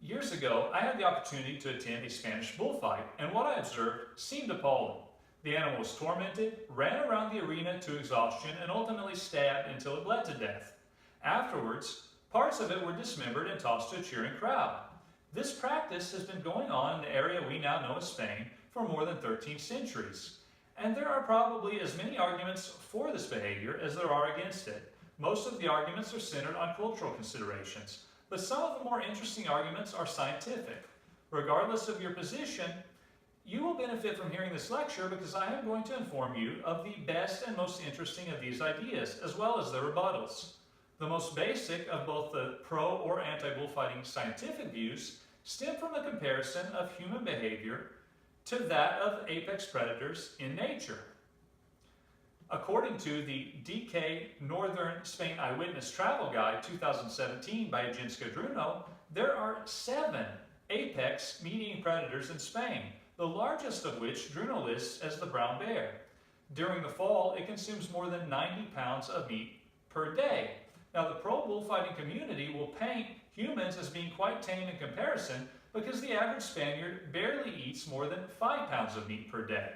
Years ago, I had the opportunity to attend a Spanish bullfight, and what I observed seemed appalling. The animal was tormented, ran around the arena to exhaustion, and ultimately stabbed until it bled to death. Afterwards, parts of it were dismembered and tossed to a cheering crowd. This practice has been going on in the area we now know as Spain for more than 13 centuries. And there are probably as many arguments for this behavior as there are against it. Most of the arguments are centered on cultural considerations, but some of the more interesting arguments are scientific. Regardless of your position, you will benefit from hearing this lecture because I am going to inform you of the best and most interesting of these ideas, as well as their rebuttals. The most basic of both the pro or anti-bullfighting scientific views stem from a comparison of human behavior to that of apex predators in nature. According to the DK Northern Spain Eyewitness Travel Guide 2017 by Agnieszka Druno, there are 7 apex meat-eating predators in Spain, the largest of which Druno lists as the brown bear. During the fall, it consumes more than 90 pounds of meat per day. Now, the pro-bullfighting community will paint humans as being quite tame in comparison because the average Spaniard barely eats more than 5 pounds of meat per day.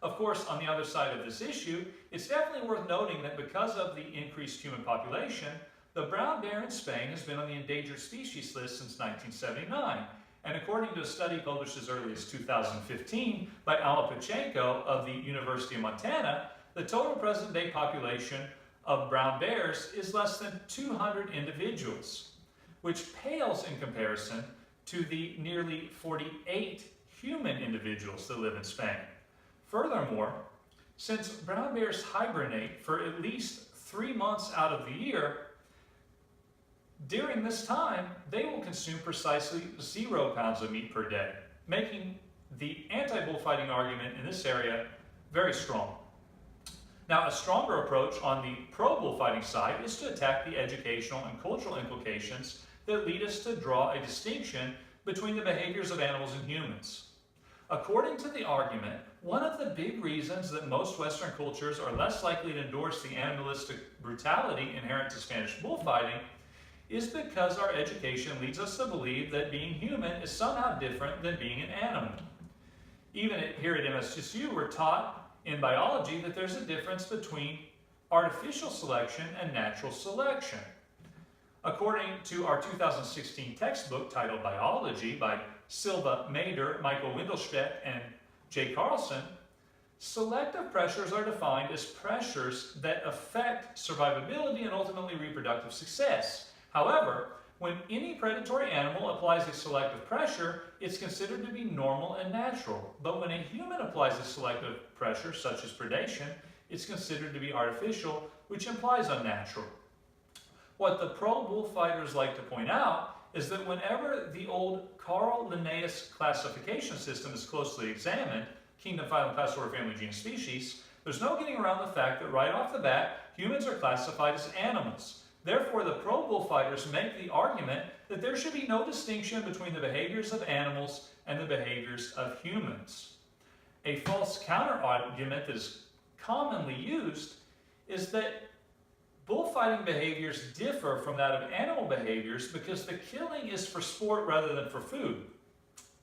Of course, on the other side of this issue, it's definitely worth noting that because of the increased human population, the brown bear in Spain has been on the endangered species list since 1979. And according to a study published as early as 2015 by Alma Pachenko of the University of Montana, the total present-day population of brown bears is less than 200 individuals, which pales in comparison to the nearly 48 human individuals that live in Spain. Furthermore, since brown bears hibernate for at least 3 months out of the year, during this time, they will consume precisely 0 pounds of meat per day, making the anti-bullfighting argument in this area very strong. Now, a stronger approach on the pro-bullfighting side is to attack the educational and cultural implications that lead us to draw a distinction between the behaviors of animals and humans. According to the argument, one of the big reasons that most Western cultures are less likely to endorse the animalistic brutality inherent to Spanish bullfighting is because our education leads us to believe that being human is somehow different than being an animal. Even here at MSSU, we're taught in biology that there's a difference between artificial selection and natural selection. According to our 2016 textbook titled Biology by Silva Mader, Michael Windelstedt, and Jay Carlson, selective pressures are defined as pressures that affect survivability and ultimately reproductive success. However, when any predatory animal applies a selective pressure, it's considered to be normal and natural. But when a human applies a selective pressure, such as predation, it's considered to be artificial, which implies unnatural. What the pro-bullfighters like to point out is that whenever the old Carl Linnaeus classification system is closely examined, kingdom, phylum, class, order, family, genus, species, there's no getting around the fact that right off the bat, humans are classified as animals. Therefore, the pro-bullfighters make the argument that there should be no distinction between the behaviors of animals and the behaviors of humans. A false counter-argument that is commonly used is that bullfighting behaviors differ from that of animal behaviors because the killing is for sport rather than for food.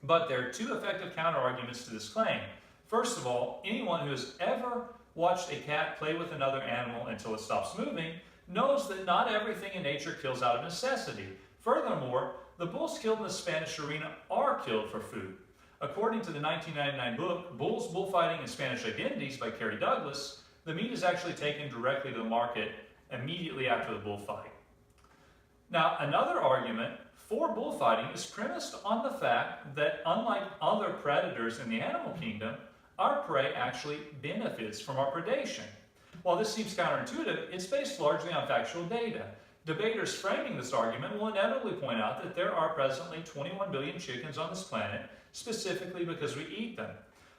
But there are 2 effective counter-arguments to this claim. First of all, anyone who has ever watched a cat play with another animal until it stops moving knows that not everything in nature kills out of necessity. Furthermore, the bulls killed in the Spanish arena are killed for food. According to the 1999 book, Bulls, Bullfighting, and Spanish Identities by Carrie Douglas, the meat is actually taken directly to the market immediately after the bullfight. Now, another argument for bullfighting is premised on the fact that unlike other predators in the animal kingdom, our prey actually benefits from our predation. While this seems counterintuitive, it's based largely on factual data. Debaters framing this argument will inevitably point out that there are presently 21 billion chickens on this planet, specifically because we eat them.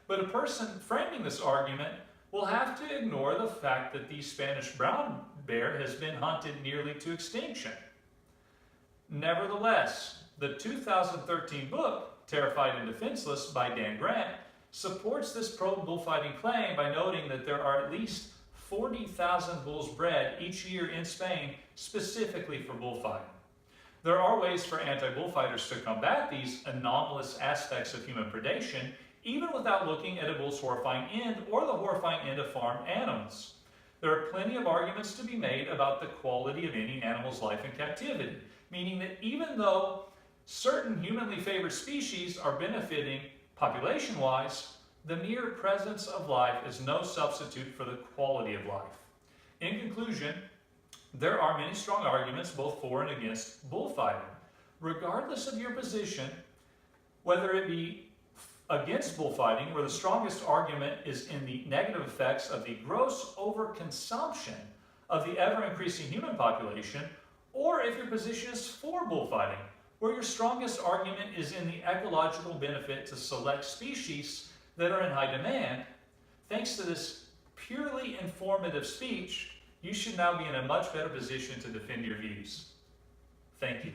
But a person framing this argument will have to ignore the fact that the Spanish brown bear has been hunted nearly to extinction. Nevertheless, the 2013 book, Terrified and Defenseless by Dan Grant, supports this pro-bullfighting claim by noting that there are at least 40,000 bulls bred each year in Spain specifically for bullfighting. There are ways for anti-bullfighters to combat these anomalous aspects of human predation, even without looking at a bull's horrifying end or the horrifying end of farm animals. There are plenty of arguments to be made about the quality of any animal's life in captivity, meaning that even though certain humanly favored species are benefiting population-wise, the mere presence of life is no substitute for the quality of life. In conclusion, there are many strong arguments both for and against bullfighting. Regardless of your position, whether it be against bullfighting, where the strongest argument is in the negative effects of the gross overconsumption of the ever-increasing human population, or if your position is for bullfighting, where your strongest argument is in the ecological benefit to select species that are in high demand, thanks to this purely informative speech, you should now be in a much better position to defend your views. Thank you.